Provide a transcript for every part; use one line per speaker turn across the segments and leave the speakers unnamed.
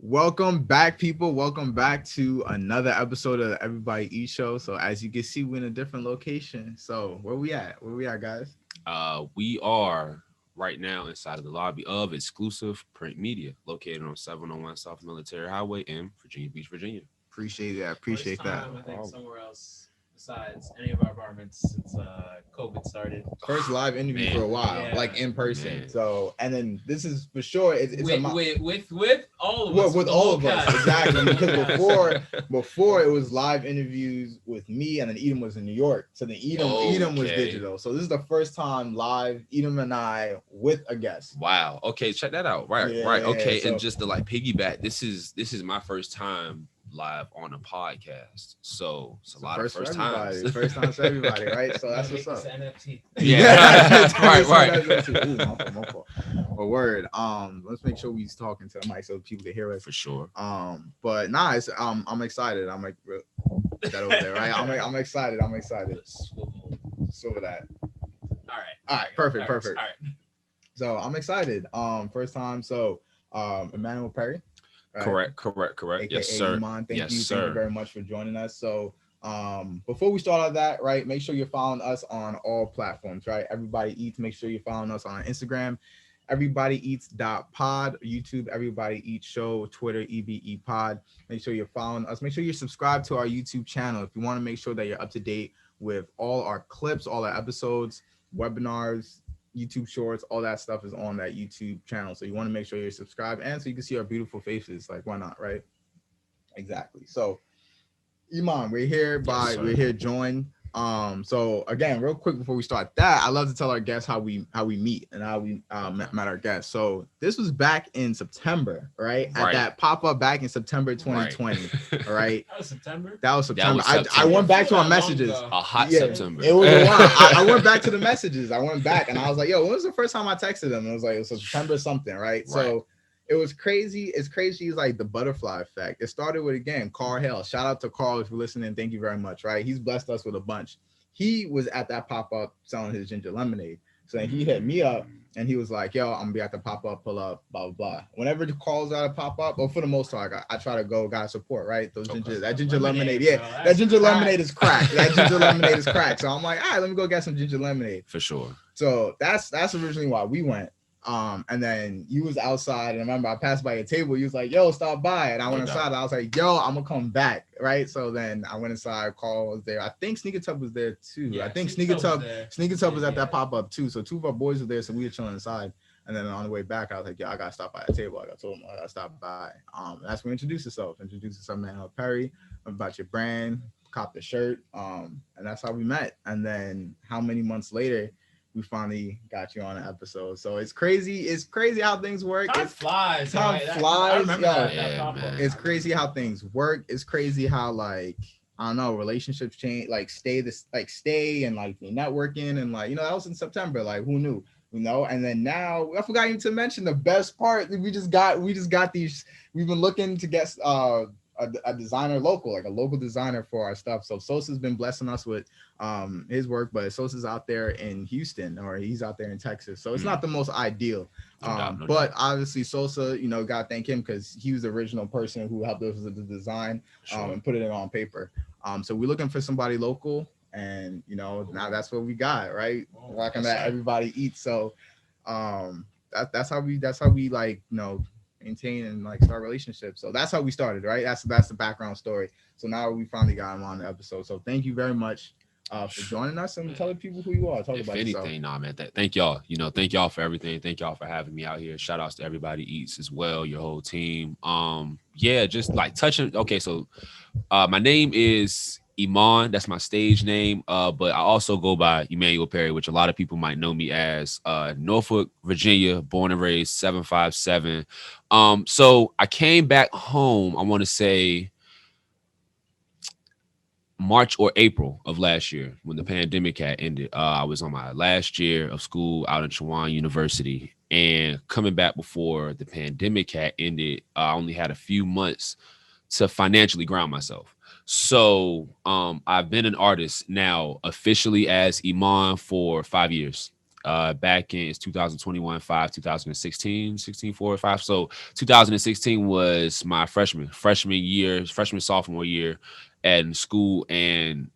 Welcome back, people. Welcome back to another episode of the Everybody Eat Show. So as you can see, we're in a different location. So where we at? Where we at, guys?
We are right now inside of the lobby of Exclusive Print Media, located on 701 South Military Highway in Virginia Beach, Virginia.
Appreciate that.
First
Appreciate that.
time, I think, somewhere else besides any of our apartments since COVID started.
First live interview
Man.
for a while,
Yeah.
like in person.
Man.
So, and then this is for sure. It's
With all of us.
with
the
all
whole
of us,
cast.
exactly.
The whole
Because
cast.
before it was live interviews with me, and then Edom was in New York. So then Edom was
Okay.
digital. So this is the first time live Edom and I with a guest.
Wow. Okay, check that out. Right,
Yeah,
right. Okay,
so-
and just to like piggyback, this is my first time live on a podcast. So it's a lot of first
for
times.
everybody. First time for everybody, right? So that's
Make
what's up.
this NFT.
Yeah. Right.
Ooh, my fault. But word. Let's make sure we talking to the mic so people can hear us.
For sure.
But nice. I'm excited. I'm like that over there, right? I'm excited. I'm excited. So with that.
All right.
Perfect.
All right.
So I'm excited. First time. So Emmanuel Perry. Right?
Correct.
AKA
Yes, sir.
Iman. Thank
Yes,
you
sir.
very much for joining us. So before we start all that, right, make sure you're following us on all platforms, right? Everybody Eats. Make sure you're following us on Instagram, everybodyeats.pod, YouTube, Everybody Eats Show, Twitter, EBE Pod. Make sure you're following us. Make sure you're subscribed to our YouTube channel if you want to make sure that you're up to date with all our clips, all our episodes, webinars, YouTube shorts, all that stuff is on that YouTube channel. So you want to make sure you're subscribed and so you can see our beautiful faces. Like, why not, right? Exactly. So Iman, we're here joined. So again, real quick before we start that, I love to tell our guests how we meet and how we met our guests. So this was back in September, right? At that pop-up back in September 2020.
Right.
All right.
That was September.
I went back to our messages.
A hot September.
It was a while. I went back to the messages. I went back and I was like, yo, when was the first time I texted them? And it was like, it was September something, right? So it was crazy. It's crazy. It's like the butterfly effect. It started with, again, Carl Hale. Shout out to Carl if you're listening. Thank you very much, right? He's blessed us with a bunch. He was at that pop-up selling his ginger lemonade. So he hit me up and he was like, yo, I'm gonna be at the pop-up, pull up, blah, blah, blah. Whenever the calls out of pop-up, or for the most part, I try to go, guys, support, right? That ginger lemonade. Yeah, that ginger lemonade is crack. So I'm like, all right, let me go get some ginger lemonade.
For sure.
So that's originally why we went. And then you was outside, and I remember I passed by your table. You was like, "Yo, stop by," and I went inside. And I was like, "Yo, I'm gonna come back," right? So then I went inside. Carl was there. I think Sneaker Tub was there too.
Yeah,
I think Sneaker Tub was at that pop up too. So two of our boys were there, so we were chilling inside. And then on the way back, I was like, "Yo, I gotta stop by the table." I told him I gotta stop by. That's when introduce yourself. Introduce yourself, man. Perry, about your brand. Cop the shirt. And that's how we met. And then how many months later? We finally got you on an episode. So it's crazy. It's crazy how things work.
Time flies.
I remember
that.
It's crazy how things work. It's crazy how, like, I don't know, relationships change, like stay and like networking and like, that was in September. Like, who knew? And then now I forgot even to mention the best part. We just got these. We've been looking to get a designer like a local designer for our stuff. So Sosa's been blessing us with his work, but Sosa's out there in Houston or he's out there in Texas. So it's not the most ideal.
No
but
doubt.
obviously Sosa, gotta thank him because he was the original person who helped us with the design and put it on paper. So we're looking for somebody local and now that's what we got, right? Rocking that Everybody Eats. So that's how we like, maintain and like start relationships. So that's how we started, right? That's the background story. So now we finally got him on the episode. So thank you very much for joining us and tell the people who you are. Talk
If
about
anything,
yourself.
man. Thank y'all. Thank y'all for everything. Thank y'all for having me out here. Shout outs to Everybody Eats as well, your whole team. Just like touching. Okay, so my name is Iman. That's my stage name. But I also go by Emmanuel Perry, which a lot of people might know me as. Norfolk, Virginia, born and raised, 757. So I came back home, I want to say March or April of last year when the pandemic had ended. I was on my last year of school out in Chowan University, and coming back before the pandemic had ended, I only had a few months to financially ground myself. So I've been an artist now officially as Iman for 5 years. back in it's 2021, 5, 2016, 16, 4, 5. So 2016 was my freshman sophomore year at school. And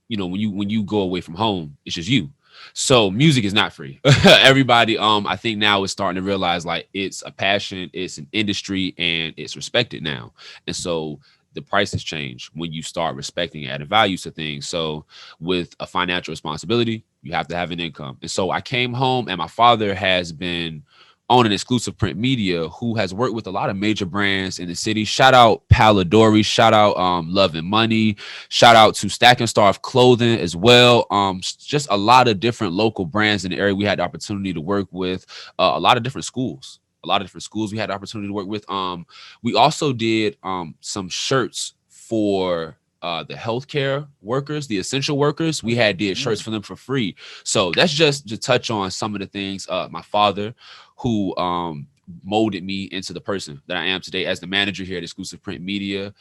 when you go away from home, it's just you. So music is not free. Everybody, I think now is starting to realize like it's a passion, it's an industry, and it's respected now. And so the prices change when you start respecting added values to things. So with a financial responsibility, you have to have an income. And so I came home, and my father has been on an exclusive print media who has worked with a lot of major brands in the city. Shout out Palidori, shout out Love and Money, shout out to Stack and Starve Clothing as well. Just a lot of different local brands in the area we had the opportunity to work with. A lot of different schools. A lot of different schools we had the opportunity to work with. We also did some shirts for the healthcare workers, the essential workers. We had did shirts for them for free. So that's just to touch on some of the things. My father, who molded me into the person that I am today as the manager here at Exclusive Print Media.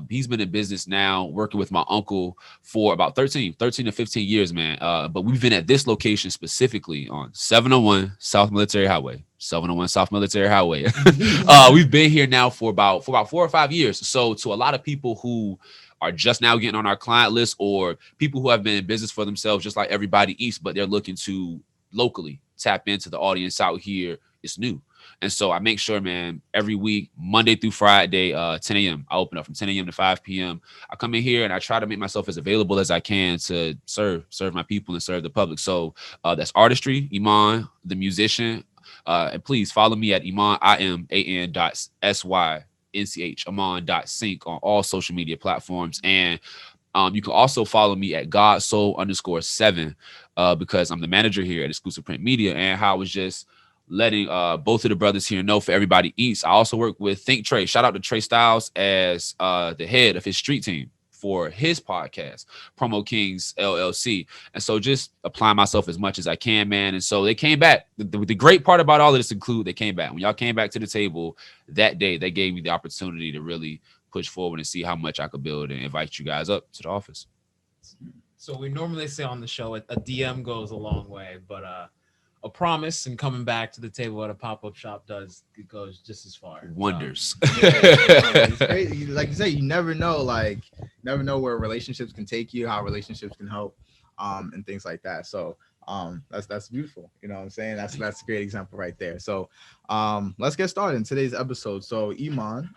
He's been in business now working with my uncle for about 13 to 15 years, man. But we've been at this location specifically on 701 South Military Highway. 701 South Military Highway. We've been here now for about 4 or 5 years. So to a lot of people who are just now getting on our client list, or people who have been in business for themselves, just like everybody east, but they're looking to locally tap into the audience out here, it's new. And so I make sure, man, every week, Monday through Friday, 10 a.m. I open up from 10 a.m. to 5 p.m. I come in here and I try to make myself as available as I can to serve my people and serve the public. So that's artistry, Iman, the musician. And please follow me at Iman, IMAN.SYNCH, Iman.sync on all social media platforms. And you can also follow me at godsoul_7 because I'm the manager here at Exclusive Print Media. And how I was just letting both of the brothers here know for everybody eats. I also work with Think Trey. Shout out to Trey Styles as the head of his street team for his podcast, Promo Kings LLC. And so just applying myself as much as I can, man. And so they came back. The great part about all of this include they came back. When y'all came back to the table that day, they gave me the opportunity to really push forward and see how much I could build and invite you guys up to the office.
So we normally say on the show, a DM goes a long way, but a promise and coming back to the table at a pop-up shop goes just as far.
Wonders.
It's crazy. Like you say, you never know where relationships can take you, how relationships can help, and things like that. So that's beautiful. You know what I'm saying? That's a great example right there. So let's get started in today's episode. So Iman,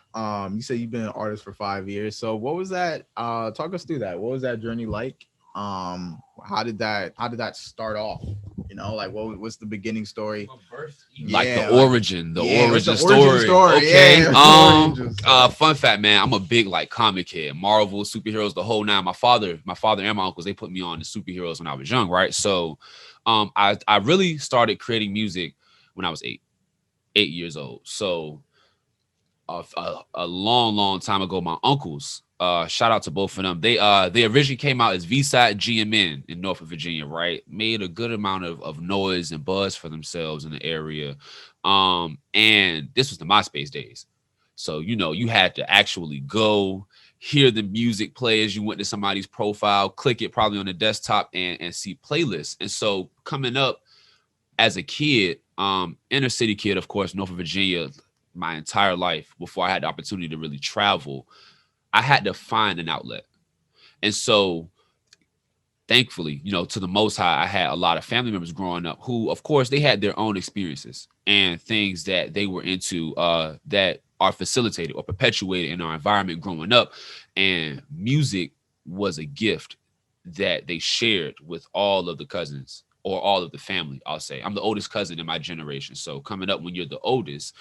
you said you've been an artist for 5 years. So what was that? Talk us through that. What was that journey like? How did that start off? You know, like what's the beginning story?
Like the origin
story.
Okay.
Yeah,
Fun fact, man, I'm a big like comic kid, Marvel, superheroes, the whole nine. My father and my uncles, they put me on the superheroes when I was young, right? So I really started creating music when I was 8 years old. So a long time ago, my uncles, shout out to both of them. They originally came out as V-Side GMN in Norfolk, Virginia, right? Made a good amount of noise and buzz for themselves in the area. And this was the MySpace days. So, you had to actually go hear the music play as you went to somebody's profile, click it probably on the desktop and see playlists. And so coming up as a kid, inner city kid, of course, Norfolk, Virginia, my entire life before I had the opportunity to really travel, I had to find an outlet. And so thankfully, to the Most High, I had a lot of family members growing up who, of course, they had their own experiences and things that they were into that are facilitated or perpetuated in our environment growing up. And music was a gift that they shared with all of the cousins or all of the family, I'll say. I'm the oldest cousin in my generation. So coming up, when you're the oldest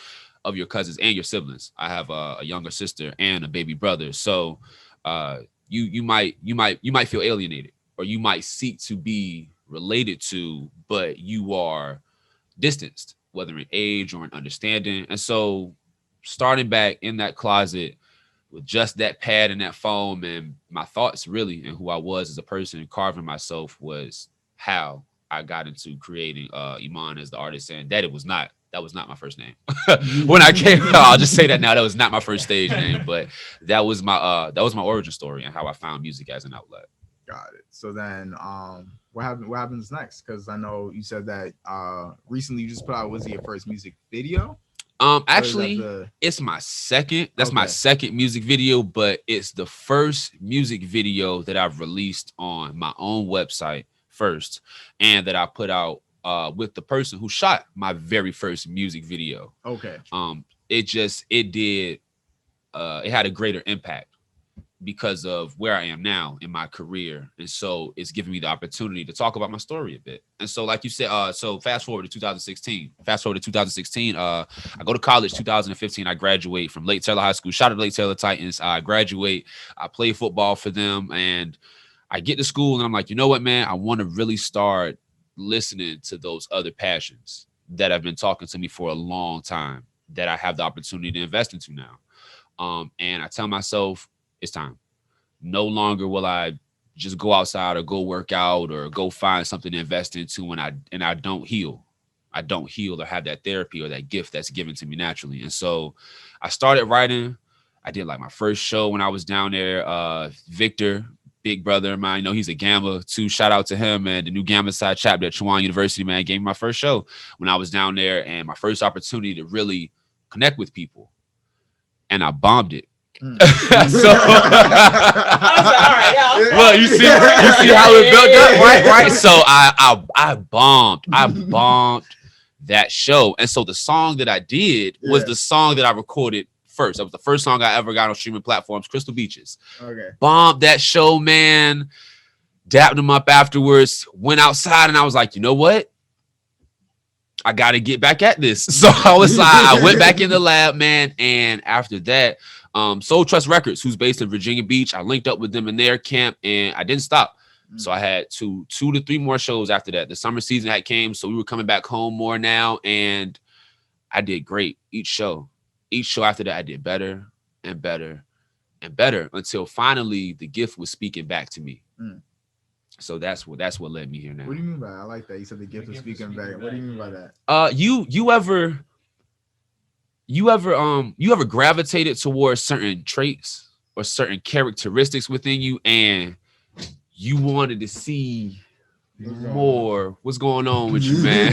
of your cousins and your siblings, I have a younger sister and a baby brother. So you might feel alienated, or you might seek to be related to, but you are distanced, whether in age or in understanding. And so starting back in that closet with just that pad and that foam and my thoughts really and who I was as a person, carving myself, was how I got into creating Iman as the artist. And that was not my first name. When I came out, I'll just say that now, that was not my first stage name, but that was my origin story and how I found music as an outlet.
Got it. So then what happens next? Because I know you said that recently you just put out, was it your first music video? Or is that
Actually, it's my second. That's my
Okay.
second music video, but it's the first music video that I've released on my own website first, and that I put out with the person who shot my very first music video.
Okay.
It did it had a greater impact because of where I am now in my career. And so it's giving me the opportunity to talk about my story a bit. And so, like you said, so fast forward to 2016. I go to college 2015. I graduate from Lake Taylor High School. Shout out to Lake Taylor Titans. I graduate. I play football for them. And I get to school and I'm like, you know what, man? I want to really start listening to those other passions that have been talking to me for a long time that I have the opportunity to invest into now. And I tell myself, it's time. No longer will I just go outside or go work out or go find something to invest into and I don't heal. I don't heal or have that therapy or that gift that's given to me naturally. And so I started writing. I did like my first show when I was down there. Victor, big brother of mine, you know, he's a Gamma too. Shout out to him and the new Gamma side chapter at Chuan University, man, gave me my first show when I was down there and my first opportunity to really connect with people. And I bombed it. So well, you see how it built up, right? So I bombed that show, and so the song that I did was the song that I recorded first. That was the first song I ever got on streaming platforms, Crystal Beaches.
Okay.
Bombed that show, man. Dapped them up afterwards. Went outside, and I was like, you know what? I got to get back at this. So I went back in the lab, man, and after that. Soul Trust Records, who's based in Virginia Beach. I linked up with them in their camp and I didn't stop. So I had two to three more shows after that. The summer season had came, so we were coming back home more now, and I did great each show. Each show after that, I did better and better and better until finally the gift was speaking back to me. So that's what led me here now.
What do you mean by that? I like that. You said the gift was speaking back. What do you mean by that? You ever gravitated towards certain traits or certain characteristics within you and you wanted to see more? What's going on with you, man?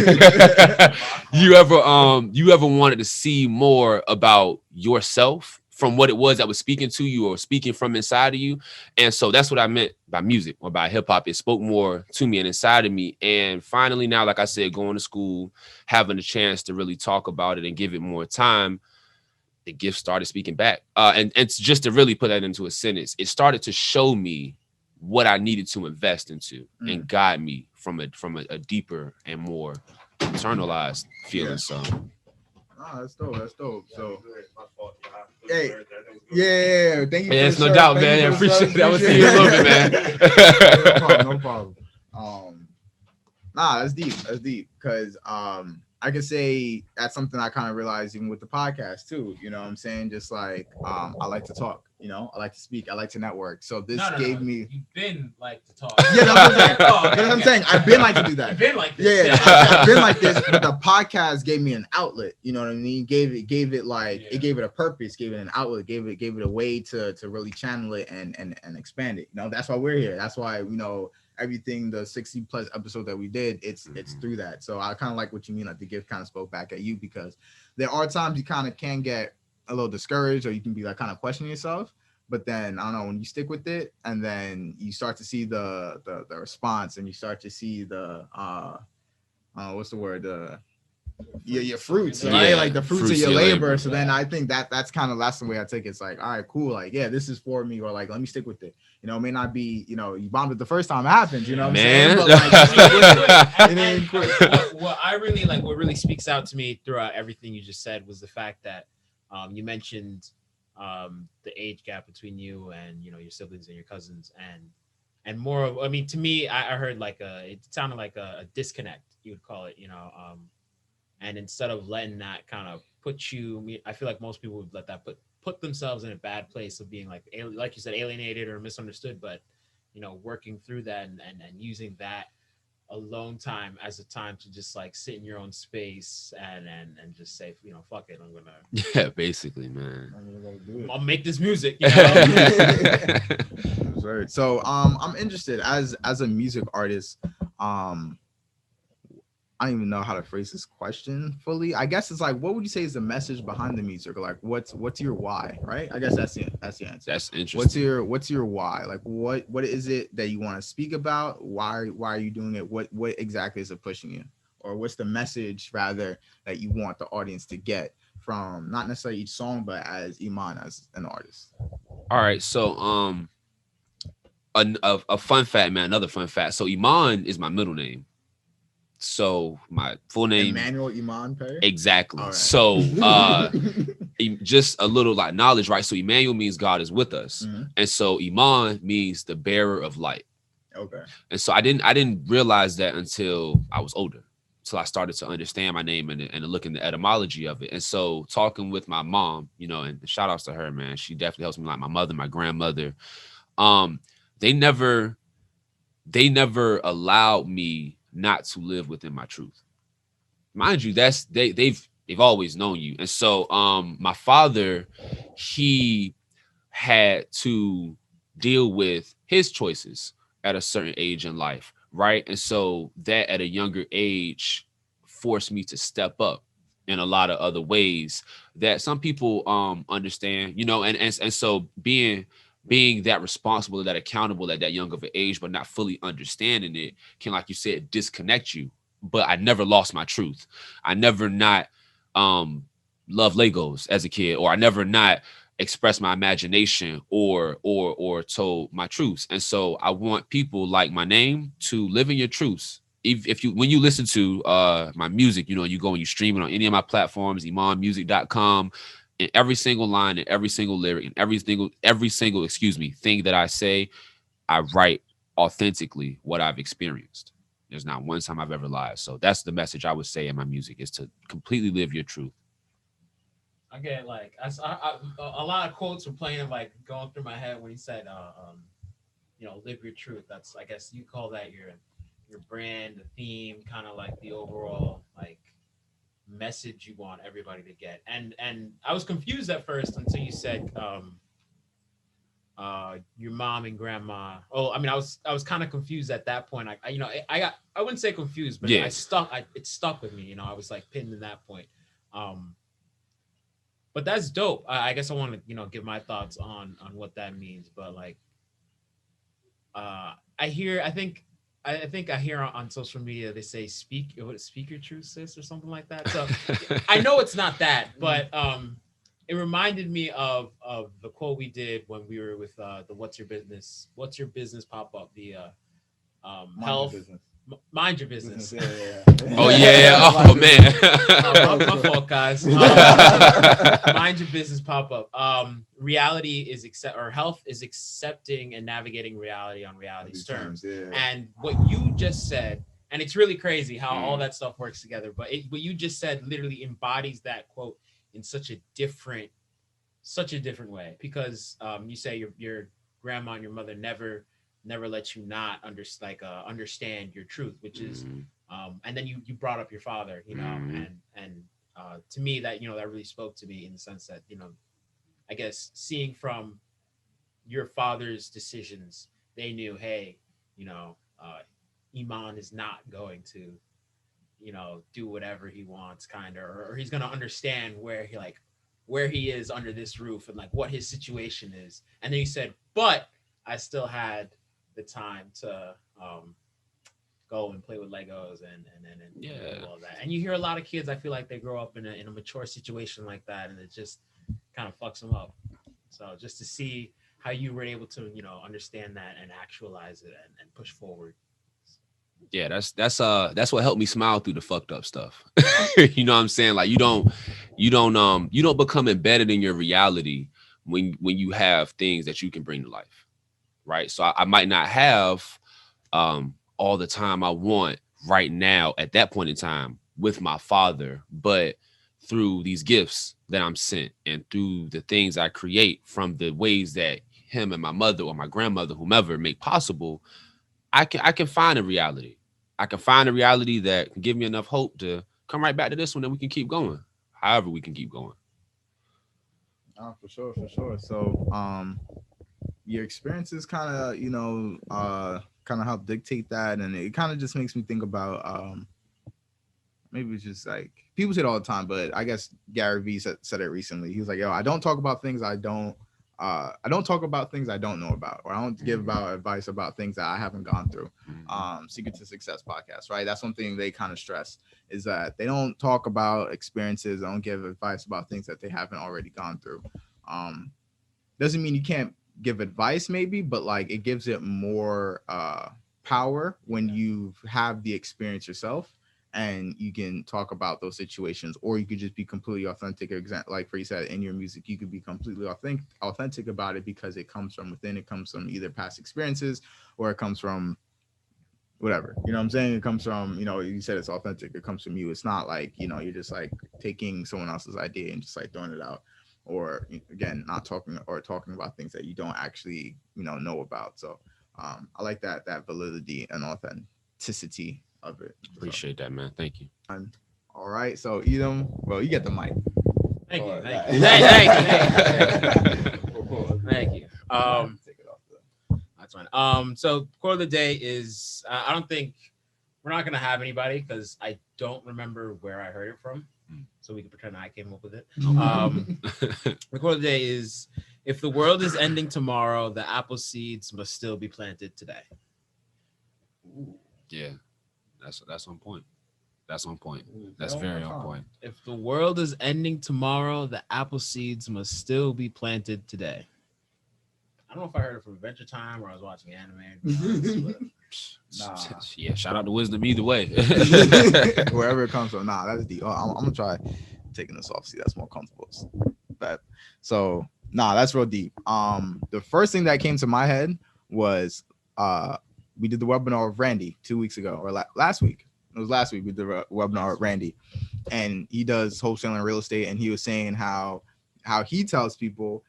you ever wanted to see more about yourself from what it was that was speaking to you or speaking from inside of you? And so that's what I meant by music or by hip hop. It spoke more to me and inside of me. And finally now, like I said, going to school, having a chance to really talk about it and give it more time, the gift started speaking back. And just to really put that into a sentence, it started to show me what I needed to invest into and guide me from a deeper and more internalized feeling. So that's dope. That's dope. So hey, yeah, thank you.
Yeah, it's no doubt, man. I appreciate that. I was seeing you a little bit, man.
No problem. That's deep. That's deep. Cause I could say that's something I kind of realized even with the podcast too. You know what I'm saying? Just like I like to talk, you know, I like to speak, I like to network. So this gave me.
You've been like to talk.
Yeah, that's what I'm saying. That's what I'm saying. I've been like to do that.
You've been like this.
Yeah. I've been like this, but the podcast gave me an outlet. You know what I mean? Gave it like it gave it a purpose, gave it an outlet, gave it a way to really channel it and expand it. You know, that's why we're here. That's why, you know, everything, the 60 plus episode that we did, it's through that. So I kind of like what you mean, like the gift kind of spoke back at you, because there are times you kind of can get a little discouraged or you can be like kind of questioning yourself, but then I don't know, when you stick with it and then you start to see the response and you start to see the what's the word, your fruits, right? Like the fruits of your labor. So then I think that's kind of that's the way I take it. It's like, all right, cool, like yeah, this is for me, or like let me stick with it. You know, it may not be, you know, you bombed it the first time it happens, you know what I'm saying? But
like, what I really like, what really speaks out to me throughout everything you just said was the fact that you mentioned the age gap between you and, you know, your siblings and your cousins, and more of, I mean, to me, I heard like it sounded like a disconnect, you would call it, you know, and instead of letting that kind of put you, I feel like most people would let that put themselves in a bad place of being like you said, alienated or misunderstood, but, you know, working through that and using that alone time as a time to just like sit in your own space and just say, you know, fuck it, I'm gonna
basically, man,
I'll make this music, you know?
Right. So I'm interested as a music artist, um I don't even know how to phrase this question fully. I guess it's like, what would you say is the message behind the music, or like, what's your why, right? I guess that's the answer.
That's
What's
interesting.
your why? Like, what is it that you want to speak about? Why are you doing it? What exactly is it pushing you, or what's the message rather that you want the audience to get from not necessarily each song, but as Iman as an artist?
All right, so a fun fact, man. Another fun fact. So Iman is my middle name. So my full name,
Emmanuel Iman Perry.
exactly.
All right.
So just a little like knowledge, right? So Emmanuel means God is with us,
Mhm.
and so Iman means the bearer of light.
Okay.
And so I didn't realize that until I was older. Until I started to understand my name and to look in the etymology of it. And so talking with my mom, and shout outs to her, man. She definitely helps me, like my mother, my grandmother. Um, they never allowed me not to live within my truth. Mind you, they've always known you. And so my father, he had to deal with his choices at a certain age in life, right? And so that at a younger age forced me to step up in a lot of other ways that some people understand, and so being that responsible, that accountable at that young of an age, but not fully understanding it can, like you said, disconnect you. But I never lost my truth. I never not um love Legos as a kid, or I never not express my imagination or told my truths. And so I want people like my name to live in your truths. If you when you listen to my music, you go and you stream it on any of my platforms, imanmusic.com, and every single line and every single lyric and every single thing that I say, I write authentically what I've experienced. There's not one time I've ever lied. So that's the message I would say in my music, is to completely live your truth.
I get like a lot of quotes were playing and like going through my head when he said, live your truth. That's, I guess you call that your brand, the theme, kind of like the overall like message you want everybody to get. And I was confused at first until you said your mom and grandma. Oh, I mean, I was kind of confused at that point. I wouldn't say confused, but
Yeah.
it stuck with me. I was like pinned in that point. Um, but that's dope. I guess I want to give my thoughts on what that means. But like, I hear on social media they say speak your truth, sis, or something like that. So I know it's not that, but it reminded me of the quote we did when we were with the what's your business pop up, the
Mind your
health,
business.
mind your business.
Yeah.
Oh yeah. Oh man.
My fault, guys. Mind your business pop up. Reality is or health is accepting and navigating reality on reality's terms.
Yeah.
And what you just said, and it's really crazy how all
Mm.
that stuff works together. But what you just said literally embodies that quote in such a different way, because you say your grandma and your mother never let you not understand your truth, which is
Mm.
and then you brought up your father,
Mm.
and to me that that really spoke to me in the sense that I guess seeing from your father's decisions, they knew, hey, you know uh, Iman is not going to do whatever he wants, kind of, or he's going to understand where he is under this roof and like what his situation is. And then he said, but I still had the time to go and play with Legos and do
Yeah.
all that. And you hear a lot of kids, I feel like they grow up in a mature situation like that, and it just kind of fucks them up. So just to see how you were able to understand that and actualize it and push forward.
Yeah, that's what helped me smile through the fucked up stuff. You know what I'm saying? Like you don't become embedded in your reality when you have things that you can bring to life. Right. So I might not have all the time I want right now at that point in time with my father, but through these gifts that I'm sent and through the things I create from the ways that him and my mother or my grandmother, whomever, make possible, I can find a reality. I can find a reality that can give me enough hope to come right back to this one, and we can keep going. However, we can keep going.
For sure. So, your experiences kind of, kind of help dictate that, and it kind of just makes me think about maybe it's just like people say it all the time, but I guess Gary Vee said it recently. He was like, "Yo, I don't talk about things I don't talk about things I don't know about, or I don't give about advice about things that I haven't gone through." Secret to Success podcast, right? That's one thing they kind of stress is that they don't talk about experiences, they don't give advice about things that they haven't already gone through. Um, doesn't mean you can't give advice, maybe, but like it gives it more power when you have the experience yourself and you can talk about those situations, or you could just be completely authentic. Like for you said, in your music you could be completely authentic about it because it comes from within. It comes from either past experiences or it comes from whatever, you know what I'm saying. It comes from, you said it's authentic, it comes from you. It's not like, you're just like taking someone else's idea and just like throwing it out, or again, not talking about things that you don't actually know about. So I like that validity and authenticity of it.
Appreciate that, man. Thank you.
All right, so Edom, well, you get the mic.
Thank you.
Or
Thank
that.
you. Thank you.
Take it off.
That's fine. So quote of the day is I don't think we're not gonna have anybody because I don't remember where I heard it from. So we can pretend I came up with it. The quote of the day is, if the world is ending tomorrow, the apple seeds must still be planted today.
Yeah, that's on point. That's on point. That's very on point.
If the world is ending tomorrow, the apple seeds must still be planted today. I don't know if I heard it from Adventure Time or I was watching anime.
Nah.
Yeah, shout out to wisdom either way.
Wherever it comes from. Nah, that's deep. I'm gonna try taking this off. See, that's more comfortable. So nah, that's real deep. The first thing that came to my head was we did the webinar with Randy 2 weeks ago, or last week. It was last week we did the webinar with Randy, and he does wholesaling real estate, and he was saying how he tells people,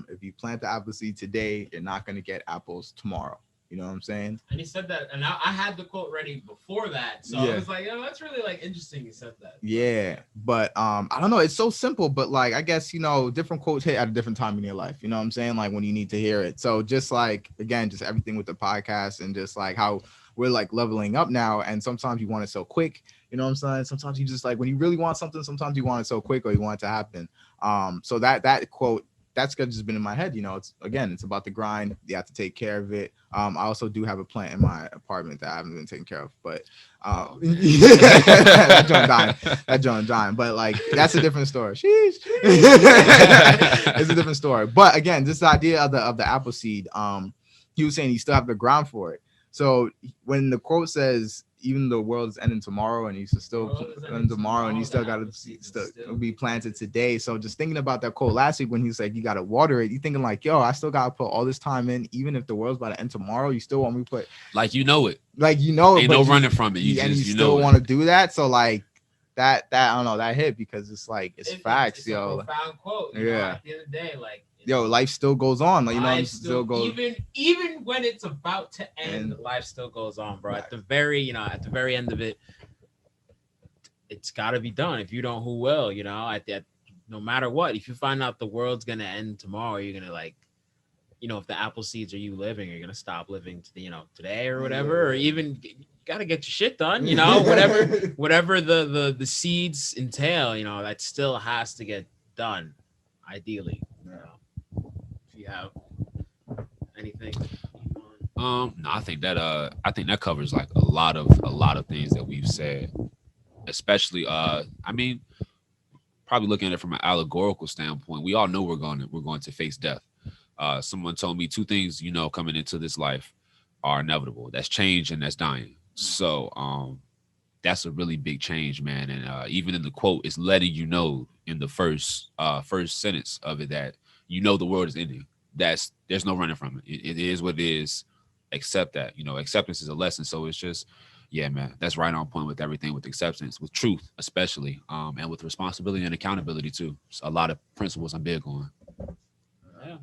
if you plant the apple seed today, you're not gonna get apples tomorrow. You know what I'm saying?
And he said that, and I had the quote ready before that, so I was like, "Oh, that's really like interesting." He said that.
Yeah, but I don't know. It's so simple, but like I guess different quotes hit at a different time in your life. You know what I'm saying? Like when you need to hear it. So just like again, just everything with the podcast and just like how we're like leveling up now, and sometimes you want it so quick. You know what I'm saying? Sometimes you just like when you really want something. Sometimes you want it so quick, or you want it to happen. So that quote. That's just been in my head. It's about the grind. You have to take care of it. I also do have a plant in my apartment that I haven't been taking care of, but that joint dying. But like that's a different story. Sheesh. It's a different story. But again, this idea of the apple seed. He was saying you still have to grind for it. So when the quote says, even the world is ending tomorrow, and you still end tomorrow, and you still got to still be planted today. So just thinking about that quote last week when he was like, you got to water it. You thinking like, yo, I still got to put all this time in, even if the world's about to end tomorrow. You still want me to put
like it, ain't
but
no running from it.
You still want to do that. So like that I don't know, that hit because it's like it's facts,
it's
yo.
A profound quote.
Yeah.
At the end of the day, like.
Yo, life still goes on. Like,
life
still goes.
Even when it's about to end, life still goes on, bro. Right. At the very end of it, it's got to be done. If you don't, who will? No matter what, if you find out the world's gonna end tomorrow, you're gonna like, if the apple seeds are you living, you're gonna stop living today or whatever, or even you gotta get your shit done. Whatever the seeds entail, that still has to get done, ideally. If you have anything.
No, I think that covers like a lot of things that we've said, especially I mean, probably looking at it from an allegorical standpoint. We all know we're going to face death. Someone told me two things, coming into this life are inevitable. That's change and that's dying. So that's a really big change, man. And even in the quote, it's letting you know in the first sentence of it that the world is ending. There's no running from it. It is what it is. Accept that. Acceptance is a lesson. So it's just, yeah, man, that's right on point with everything, with acceptance, with truth, especially, and with responsibility and accountability too. It's a lot of principles I'm big on.
Yeah.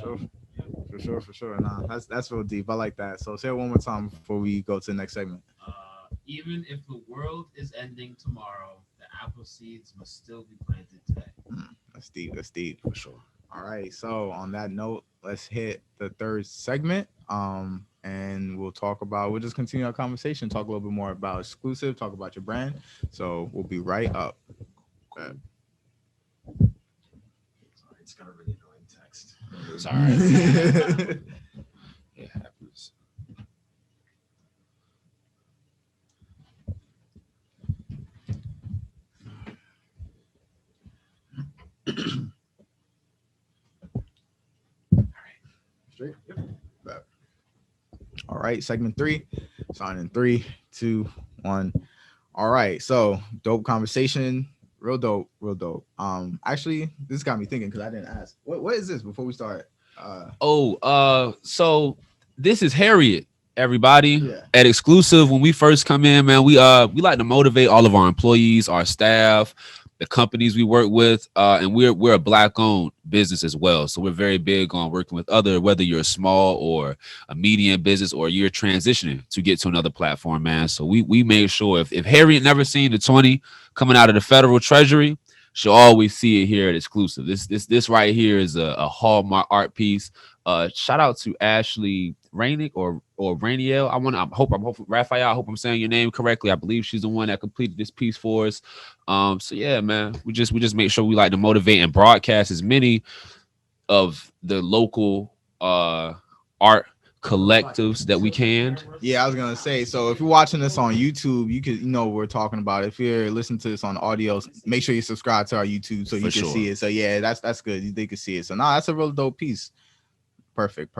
For sure. Nah, that's real deep. I like that. So say it one more time before we go to the next segment.
Even if the world is ending tomorrow, the apple seeds must still be planted today.
That's deep for sure. All right, so on that note, let's hit the third segment. And we'll just continue our conversation, talk a little bit more about exclusive, talk about your brand. So we'll be right up.
Sorry, it's got a really annoying text.
It's all right. It happens.
Straight. Yep. All right, segment 3. Sign in 3, 2, 1. All right, so dope conversation, real dope, real dope. Actually, this got me thinking because I didn't ask. What is this before we start?
So this is Harriet, everybody.
Yeah.
At Exclusive, when we first come in, man, we like to motivate all of our employees, our staff, the companies we work with, and we're a black-owned business as well. So we're very big on working with other, whether you're a small or a medium business or you're transitioning to get to another platform, man. So we made sure if Harriet never seen the 20 coming out of the federal treasury, she'll always see it here at Exclusive. This right here is a hallmark art piece. Shout out to Ashley Rainick or Rainiel. I'm hoping Raphael. I hope I'm saying your name correctly. I believe she's the one that completed this piece for us. So yeah, man, we just make sure we like to motivate and broadcast as many of the local art collectives that we can.
Yeah, I was gonna say. So if you're watching this on YouTube, you could what we're talking about. If you're listening to this on audio, make sure you subscribe to our YouTube so you
For
can
sure.
see it. So yeah, that's good. They can see it. So that's a real dope piece. Perfect.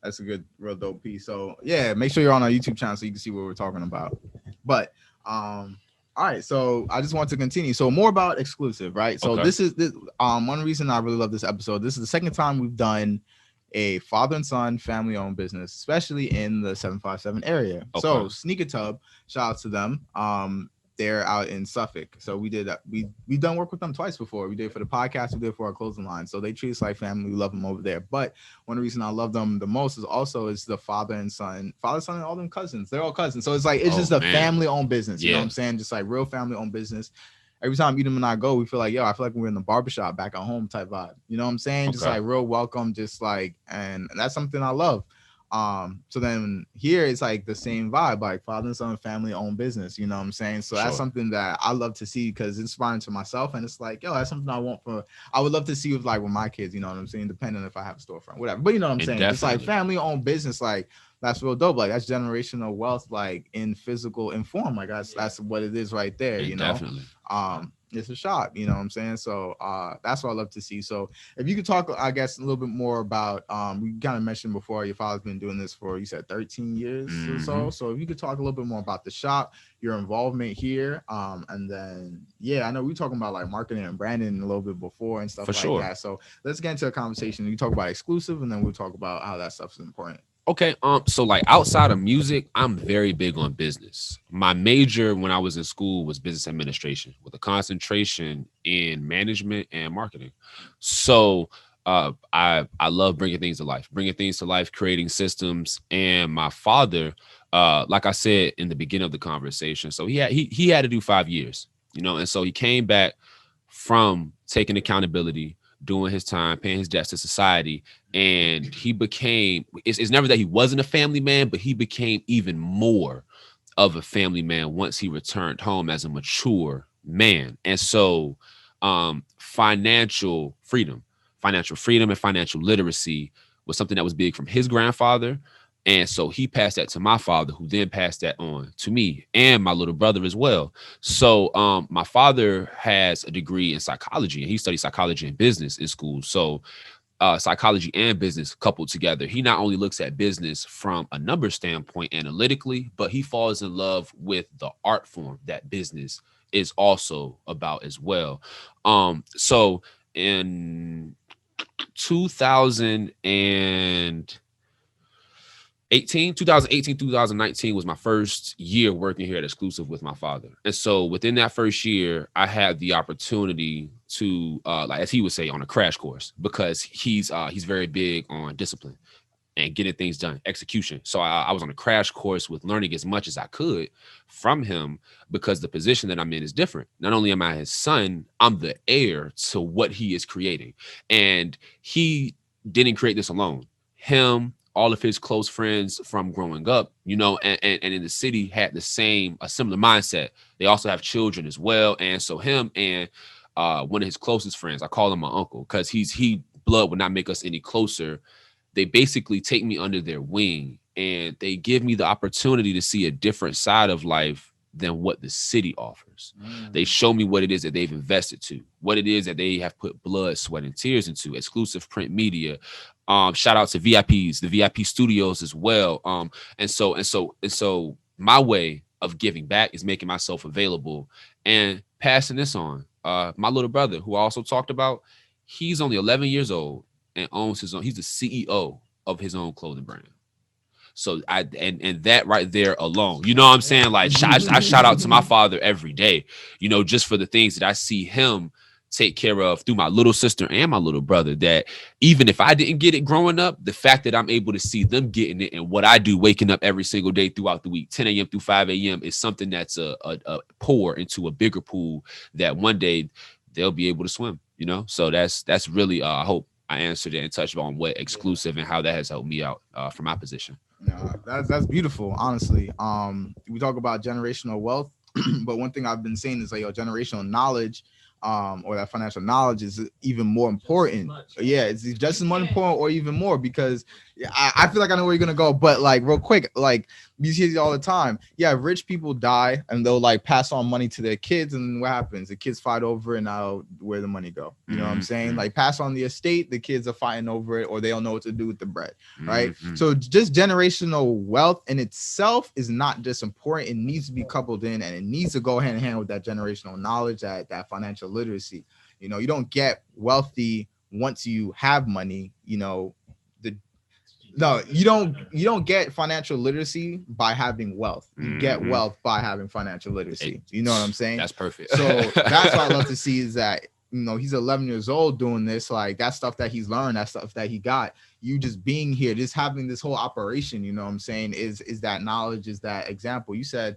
That's a good, real dope piece. So yeah, make sure you're on our YouTube channel so you can see what we're talking about. But all right, so I just want to continue. So more about exclusive, right? So
Okay.
this one reason I really love this episode. This is the second time we've done a father and son family owned business, especially in the 757 area.
Okay.
So Sneaker Tub, shout out to them. They're out in Suffolk. So we did that. We've done work with them twice before. We did it for the podcast, we did it for our clothing line. So they treat us like family. We love them over there. But one reason I love them the most is the father, son, and all them cousins. They're all cousins. So it's like it's just a family owned business. You know what I'm saying? Just like real family owned business. Every time Edom and I go, we feel like, I feel like we're in the barbershop back at home type vibe. You know what I'm saying? Just like real welcome, just like, and that's something I love. So then here it's like the same vibe, like father and son, family owned business. You know what I'm saying? So that's something that I love to see because it's inspiring to myself, and it's like, that's something I want for. I would love to see with my kids. You know what I'm saying? Depending if I have a storefront, whatever. But you know what I'm saying? Definitely. It's like family owned business, like. That's real dope. Like that's generational wealth, like in physical, in form. Like that's what it is right there. You know,
definitely.
It's a shop. You know what I'm saying? So that's what I love to see. So if you could talk, I guess, a little bit more about we kind of mentioned before your father's been doing this for, you said, 13 years or so. So if you could talk a little bit more about the shop, your involvement here, and then I know we talking about like marketing and branding a little bit before and stuff that. So let's get into a conversation. You talk about exclusive, and then we'll talk about how that stuff's important.
Okay, so like outside of music, I'm very big on business. My major when I was in school was business administration with a concentration in management and marketing. So I love bringing things to life, creating systems. And my father, like I said in the beginning of the conversation, so he had to do 5 years, and so he came back from taking accountability, doing his time, paying his debts to society. And he became, it's never that he wasn't a family man, but he became even more of a family man once he returned home as a mature man. And so financial freedom and financial literacy was something that was big from his grandfather. And so he passed that to my father, who then passed that on to me and my little brother as well. So my father has a degree in psychology, and he studied psychology and business in school. So psychology and business coupled together. He not only looks at business from a number standpoint analytically, but he falls in love with the art form that business is also about as well. So in 2019 was my first year working here at Exclusive with my father. And so within that first year, I had the opportunity to, like as he would say, on a crash course, because he's very big on discipline and getting things done, execution. So I was on a crash course with learning as much as I could from him, because the position that I'm in is different. Not only am I his son, I'm the heir to what he is creating. And he didn't create this alone. Him, all of his close friends from growing up, you know, and in the city had a similar mindset. They also have children as well. And so him and one of his closest friends, I call him my uncle because he blood would not make us any closer. They basically take me under their wing and they give me the opportunity to see a different side of life than what the city offers. They show me what it is that they've invested to, what it is that they have put blood, sweat, and tears into, exclusive print media. Shout out to VIPs, the VIP studios as well. And so my way of giving back is making myself available and passing this on. My little brother, who I also talked about, he's only 11 years old and owns his own. He's the CEO of his own clothing brand. So and that right there alone, you know what I'm saying? Like I shout out to my father every day, you know, just for the things that I see him take care of through my little sister and my little brother, that even if I didn't get it growing up, the fact that I'm able to see them getting it and what I do waking up every single day throughout the week, 10 a.m. through 5 a.m. is something that's a pour into a bigger pool that one day they'll be able to swim, you know? So that's really, I hope I answered it and touched on what exclusive and how that has helped me out from my position.
Yeah, that's beautiful, honestly. We talk about generational wealth, but one thing I've been saying is like, generational knowledge, or that financial knowledge is even more important. Yeah, it's just as much important or even more, because I feel like I know where you're gonna go, but like real quick, like you see it all the time. Yeah, rich people die and they'll like pass on money to their kids, and what happens? The kids fight over it, and now where the money go? You know what I'm saying? Like pass on the estate, the kids are fighting over it, or they don't know what to do with the bread, right? So just generational wealth in itself is not just important; it needs to be coupled in, and it needs to go hand in hand with that generational knowledge, that financial literacy. You know, you don't get wealthy once you have money. You know, no, you don't get financial literacy by having wealth. You get wealth by having financial literacy. You know what I'm saying?
That's perfect.
So that's what I love to see, is that, you know, he's 11 years old doing this. Like, that stuff that he's learned, that stuff that he got, you just being here, just having this whole operation, you know what I'm saying, is that knowledge, is that example. You said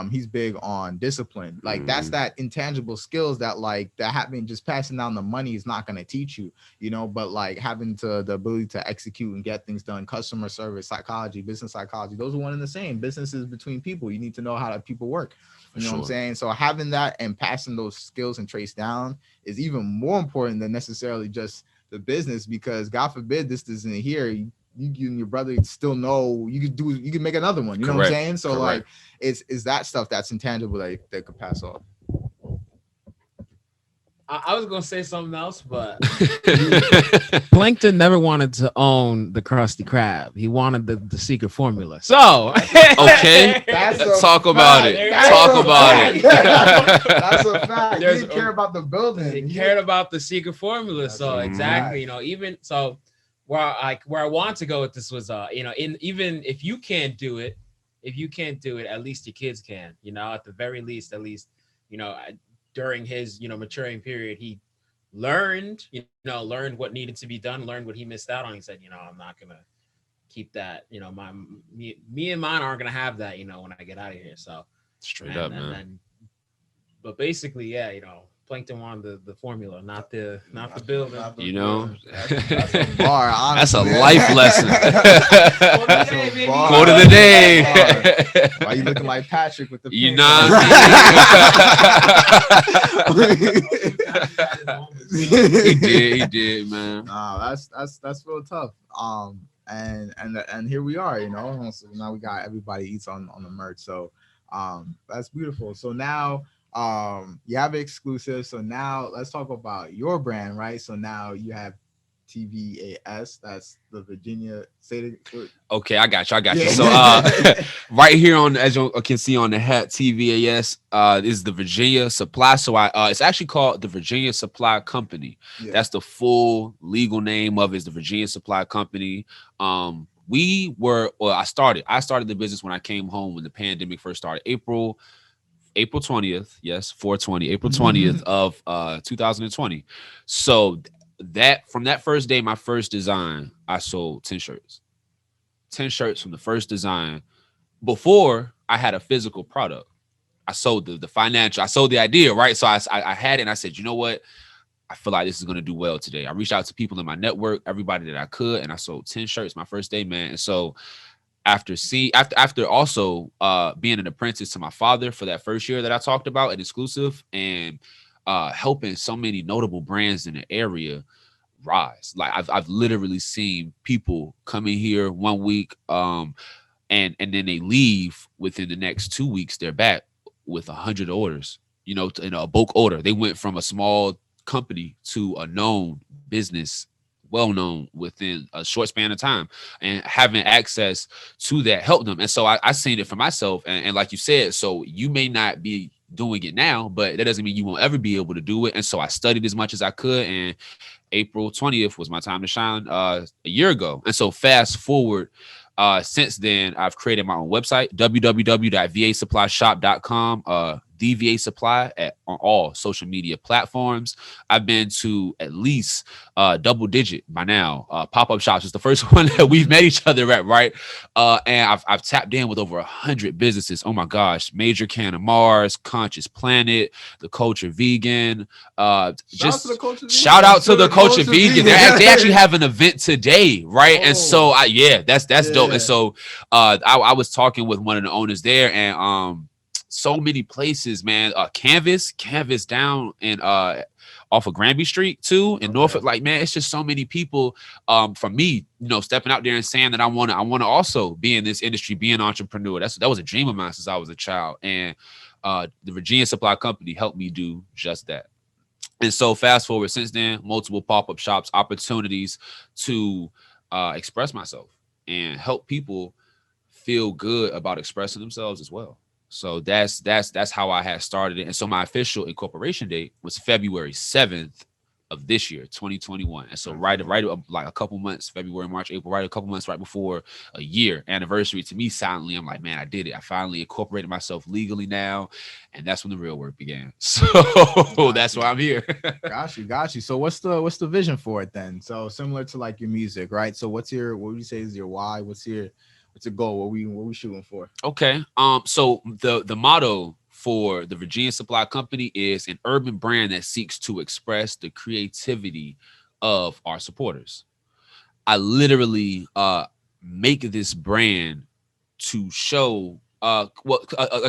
he's big on discipline. Like, that's that intangible skills that, like, that having just passing down the money is not going to teach you, you know, but like having the ability to execute and get things done, customer service, psychology, business psychology, those are one and the same. Businesses between people. You need to know how that people work. You know what I'm saying? So having that and passing those skills and traits down is even more important than necessarily just the business, because God forbid this isn't here. You and your brother still know you can make another one. You know what I'm saying? So like it's that stuff that's intangible that could pass off.
I was gonna say something else, but Plankton never wanted to own the Krusty Krab. He wanted the secret formula. So
okay, talk about it. Talk about it.
That's a fact. He didn't care about the building.
He cared about the secret formula. So exactly, you know, even so, where I want to go with this was, you know, even if you can't do it, at least your kids can. You know, at the very least, you know. During his, you know, maturing period, he learned what needed to be done, learned what he missed out on. He said, you know, I'm not gonna keep that. You know, me and mine aren't gonna have that. You know, when I get out of here. So
straight up, man.
But basically, yeah, you know, Plankton wanted the formula, not the building.
You know,
that's a bar. Honestly.
That's a life lesson. Quote of the day.
Why you looking like Patrick with the?
You know. He did, man.
Nah, that's real tough. And here we are, you know. So now we got everybody eats on the merch. So that's beautiful. So now you have exclusive. So now let's talk about your brand, right? So now you have TVAS. That's the Virginia.
Okay, I got you. So right here on, as you can see on the hat, TVAS is the Virginia Supply. So it's actually called the Virginia Supply Company. Yeah. That's the full legal name of it, is the Virginia Supply Company. I started the business when I came home when the pandemic first started, April 20th. Yes, 420, April 20th of 2020. So that from that first day, my first design, I sold 10 shirts. 10 shirts from the first design. Before I had a physical product, I sold the financial, I sold the idea, right? So I had it and I said, you know what? I feel like this is going to do well today. I reached out to people in my network, everybody that I could, and I sold 10 shirts my first day, man. And so after also being an apprentice to my father for that first year that I talked about at Exclusive, and helping so many notable brands in the area rise. Like I've literally seen people come in here 1 week, and then they leave within the next 2 weeks. They're back with 100 orders, in a bulk order. They went from a small company to a known business, well known within a short span of time, and having access to that helped them. And so I seen it for myself. And like you said, so you may not be doing it now, but that doesn't mean you won't ever be able to do it. And so I studied as much as I could, and April 20th was my time to shine a year ago. And so fast forward, since then, I've created my own website, www.vasupplysshop.com, DVA Supply on all social media platforms. I've been to at least double digit by now. Pop-up shops is the first one that we've met each other at, right? And I've tapped in with over 100 businesses. Oh my gosh, Major Can of Mars, Conscious Planet, The Culture Vegan. Shout out to the Culture Vegan. They actually have an event today, right? And so that's dope. And so I was talking with one of the owners there, and so many places, man. Canvas down in off of Granby Street too in Norfolk. Like, man, it's just so many people from me, stepping out there and saying that I want to also be in this industry, be an entrepreneur. That was a dream of mine since I was a child. And the Virginia Supply Company helped me do just that. And so fast forward since then, multiple pop-up shops, opportunities to express myself and help people feel good about expressing themselves as well. So that's how I had started it. And so my official incorporation date was February 7th of this year, 2021. And so right like a couple months, February, March, April, right a couple months right before a year anniversary, to me, silently, I'm like, man, I did it. I finally incorporated myself legally now. And that's when the real work began. So that's why I'm here.
Got you. So what's the vision for it then? So similar to like your music, right? So what would you say is your why? What's your goal? What we shooting for?
Okay. So the motto for the Virginia Supply Company is an urban brand that seeks to express the creativity of our supporters. I literally make this brand to show a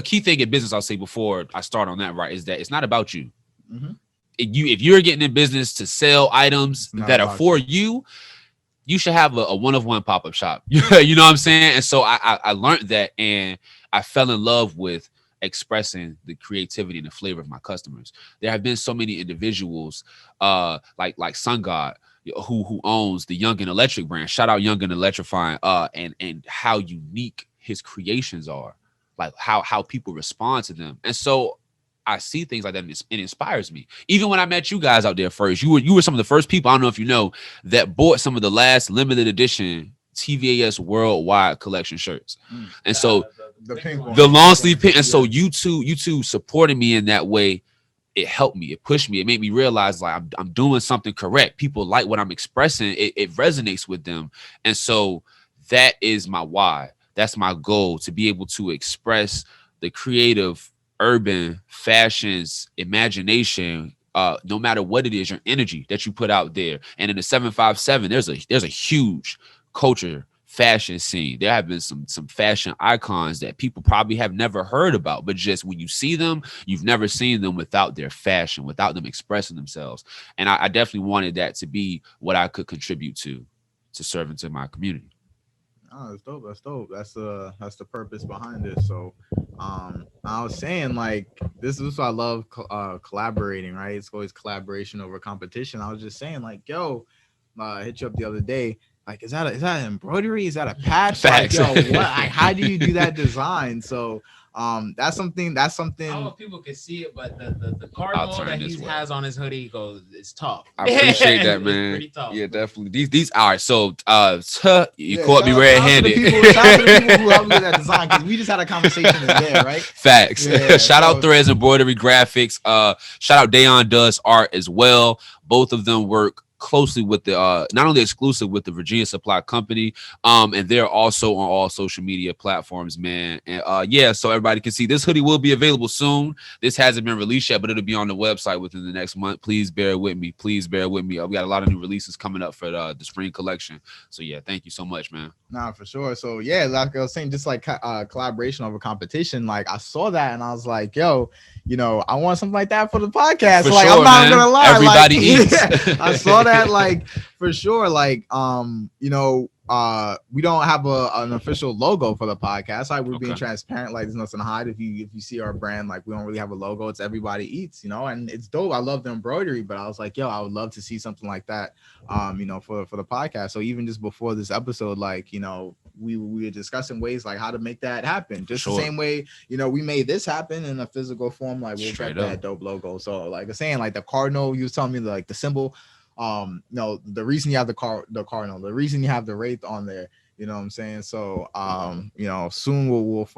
key thing in business, I'll say before I start on that, right, is that it's not about you. Mm-hmm. If you're getting in business to sell items that are for you, you should have a one-of-one pop-up shop. You know what I'm saying? And so I learned that, and I fell in love with expressing the creativity and the flavor of my customers. There have been so many individuals like Sun God, who owns the Young and Electric brand. Shout out Young and Electrifying, and how unique his creations are, like how people respond to them. And so I see things like that, and it inspires me. Even when I met you guys out there first, you were some of the first people, I don't know if you know, that bought some of the last limited edition TVAS Worldwide collection shirts. And so
the pink one,
the long sleeve pink. And so you two supporting me in that way, it helped me. It pushed me. It made me realize like I'm doing something correct. People like what I'm expressing. It resonates with them. And so that is my why. That's my goal, to be able to express the creative urban fashions, imagination, no matter what it is, your energy that you put out there. And in the 757, there's a huge culture fashion scene. There have been some fashion icons that people probably have never heard about, but just when you see them, you've never seen them without their fashion, without them expressing themselves. And I definitely wanted that to be what I could contribute to serving to my community.
Oh, that's dope. That's the purpose behind it. So, I was saying, like, this is why I love collaborating, right? It's always collaboration over competition. I was just saying, like, yo, I hit you up the other day. Like, is that an embroidery? Is that a patch?
Facts.
Like, yo, what? Like, how do you do that design? So, that's something.
I don't know if people can see it, but the cardinal that he has on his hoodie it's tough.
I appreciate that, man.
Pretty tough.
Yeah, definitely. These all right. So you caught me red-handed.
Shout out to the people who helped me with that design, because we just had a conversation in there, right?
Facts.
Yeah,
shout out Threads Embroidery Graphics. Shout out Dayon Does Art as well. Both of them work closely with the not only exclusive with the Virginia Supply Company, and they're also on all social media platforms, man. And yeah, so everybody can see this hoodie will be available soon. This hasn't been released yet, but it'll be on the website within the next month. Please bear with me. Please bear with me. We got a lot of new releases coming up for the spring collection. So yeah, thank you so much, man.
Nah, for sure. So yeah, like I was saying, just like collaboration over competition. Like I saw that and I was like, yo, I want something like that for the podcast.
For
Like
sure,
I'm not
man.
gonna lie.
Everybody
like,
eats.
yeah, I saw that like for sure. Like we don't have an official logo for the podcast. Like we're being
Okay.
transparent. Like there's nothing to hide. If you see our brand, like we don't really have a logo. It's Everybody Eats, and it's dope. I love the embroidery, but I was like, yo, I would love to see something like that, for the podcast. So even just before this episode, like, we were discussing ways like how to make that happen. Just
Sure.
the same way, we made this happen in a physical form. Like we'll
Straight
get
up.
that dope logo. So like I'm saying, like the cardinal, you was telling me like the symbol. No, the reason you have the cardinal, the reason you have the wraith on there, you know what I'm saying? So soon we'll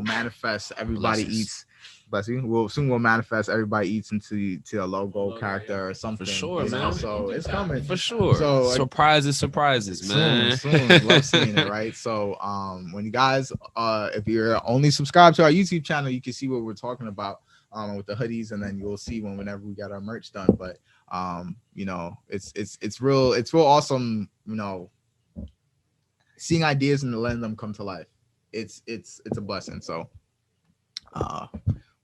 manifest Everybody
Blessings.
Eats. Bless you. We'll manifest Everybody Eats into a logo character
yeah.
or something.
For sure,
you know?
man.
So it's coming.
For sure.
So,
surprises, man.
Soon. Love seeing it, right? So when you guys if you're only subscribed to our YouTube channel, you can see what we're talking about with the hoodies, and then you'll see whenever we got our merch done. But it's real awesome, seeing ideas and letting them come to life. It's a blessing. So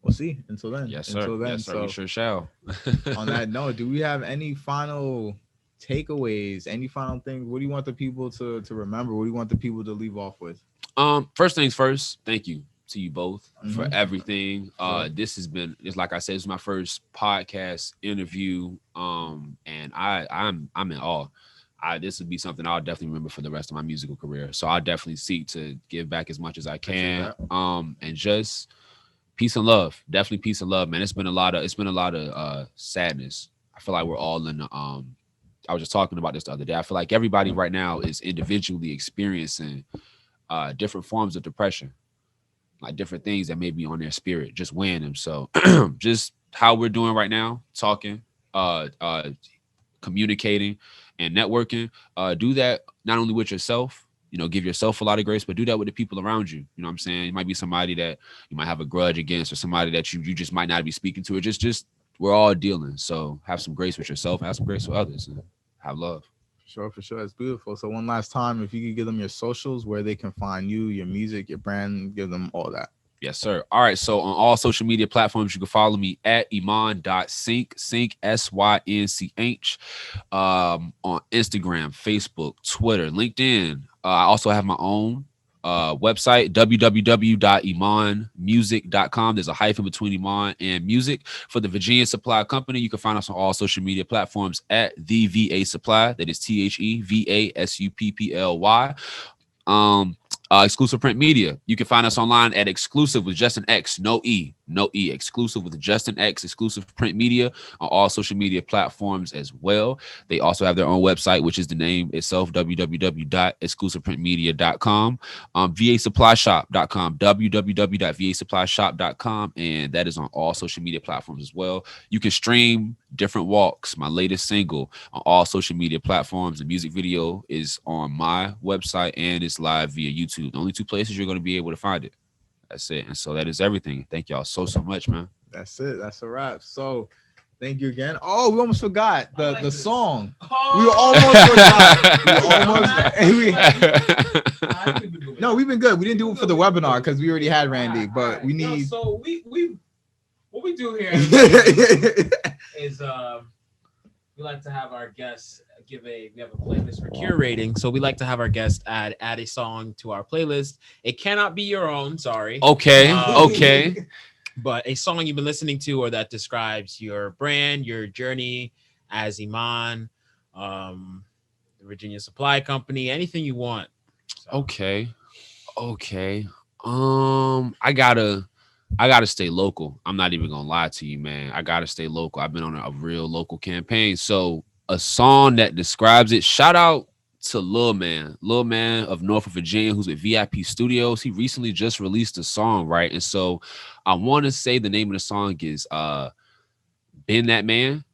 we'll see. Until then.
Yes, sir.
Until then.
Yes, sir.
So
We sure shall.
on that note, do we have any final takeaways? Any final things? What do you want the people to remember? What do you want the people to leave off with?
First things first, thank you to you both for
Mhm.
everything.
Sure.
This has been, it's like I said, it's my first podcast interview. And I'm in awe. This would be something I'll definitely remember for the rest of my musical career. So I'll definitely seek to give back as much as I can. And just peace and love. Definitely peace and love, man. It's been a lot of sadness. I feel like we're all in the I was just talking about this the other day. I feel like everybody right now is individually experiencing different forms of depression, like different things that may be on their spirit, just weighing them. So just how we're doing right now, talking, communicating and networking, do that not only with yourself, give yourself a lot of grace, but do that with the people around you. You know what I'm saying? It might be somebody that you might have a grudge against, or somebody that you just might not be speaking to. It just we're all dealing. So have some grace with yourself, have some grace with others, and have love.
For sure. It's beautiful. So one last time, if you could give them your socials, where they can find you, your music, your brand, give them all that.
Yes, sir. All right. So on all social media platforms, you can follow me at Iman.sync, sync SYNCH. On Instagram, Facebook, Twitter, LinkedIn. I also have my own website, www.imanmusic.com. There's a hyphen between Iman and music. For the Virginia Supply Company, you can find us on all social media platforms at the VA Supply. That is THEVASUPPLY. Exclusive Print Media. You can find us online at Exclusive with just an X, no E, Exclusive with just an X, Exclusive Print Media on all social media platforms as well. They also have their own website, which is the name itself, www.exclusiveprintmedia.com. VASupplyShop.com, www.VASupplyShop.com, and that is on all social media platforms as well. You can stream Different Walks, my latest single, on all social media platforms. The music video is on my website and it's live via YouTube. The only two places you're going to be able to find it. That's it. And so that is everything. Thank y'all so much, man.
That's it. That's a wrap. So thank you again. Oh, we almost forgot the song. We almost forgot. No, we've been good. We didn't do it for the webinar because we already had Randy, but we need.
So we what we do here is we like to have our guests we have a playlist for curating. So we like to have our guests add a song to our playlist. It cannot be your own, sorry.
Okay.
But a song you've been listening to or that describes your brand, your journey as Iman, the Virginia Supply Company, anything you want. So.
Okay. I gotta stay local. I'm not even gonna lie to you, man. I gotta stay local. I've been on a real local campaign. So a song that describes it. Shout out to Lil Man of Norfolk, Virginia, who's with VIP Studios. He recently just released a song, right? And so I want to say the name of the song is Been That Man.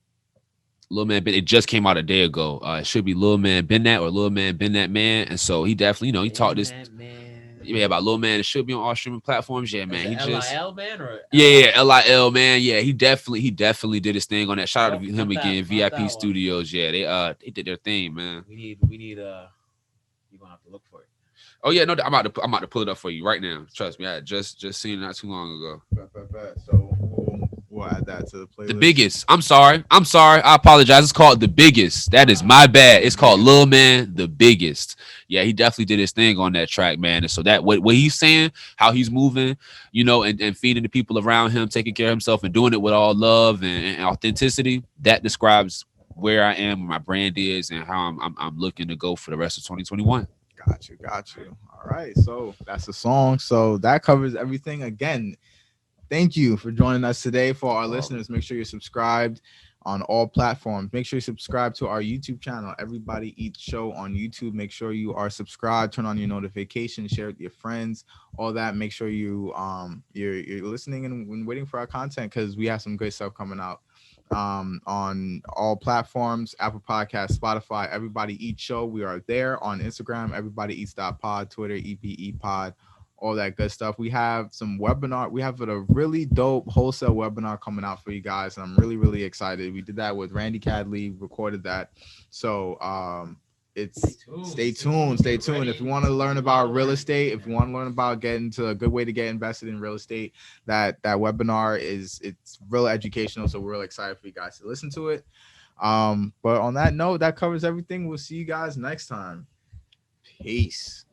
Lil Man Been. It just came out a day ago. It should be Lil Man Been That or Lil Man Been That Man. And so he definitely, he taught
In
this.
that man.
Yeah, about Lil Man. It should be on all streaming platforms. Yeah,
Is
man.
it
He just
LIL man or
yeah,
LIL?
LIL man. Yeah, he definitely did his thing on that. Shout out to him
Run that,
again.
run
VIP
that one.
Studios. Yeah, they did their thing, man.
We need you're gonna have to look for it.
Oh yeah, no, I'm about to pull it up for you right now. Trust me, I just seen it not too long ago.
Bet. So we'll add that to the
The
playlist.
biggest. I'm sorry. I apologize. It's called The Biggest. That is my bad. It's called Lil Man The Biggest. Yeah, he definitely did his thing on that track, man. And so that what he's saying, how he's moving, and feeding the people around him, taking care of himself, and doing it with all love and authenticity. That describes where I am, where my brand is, and how I'm looking to go for the rest of 2021.
Got you. All right. So that's the song. So that covers everything. Again, thank you for joining us today. For our listeners, make sure you're subscribed on all platforms. Make sure you subscribe to our YouTube channel, Everybody Eats Show on YouTube. Make sure you are subscribed, turn on your notifications, share it with your friends, all that. Make sure you're listening and waiting for our content, because we have some great stuff coming out on all platforms, Apple Podcasts, Spotify, Everybody Eats Show. We are there on Instagram, Everybody Eats.pod, Twitter, EBE Pod, all that good stuff. We have some webinar. We have a really dope wholesale webinar coming out for you guys, and I'm really, really excited. We did that with Randy Cadley, recorded that. So stay tuned. If you want to learn about real estate, if you want to learn about getting to a good way to get invested in real estate, that webinar it's real educational. So we're really excited for you guys to listen to it. But on that note, that covers everything. We'll see you guys next time. Peace.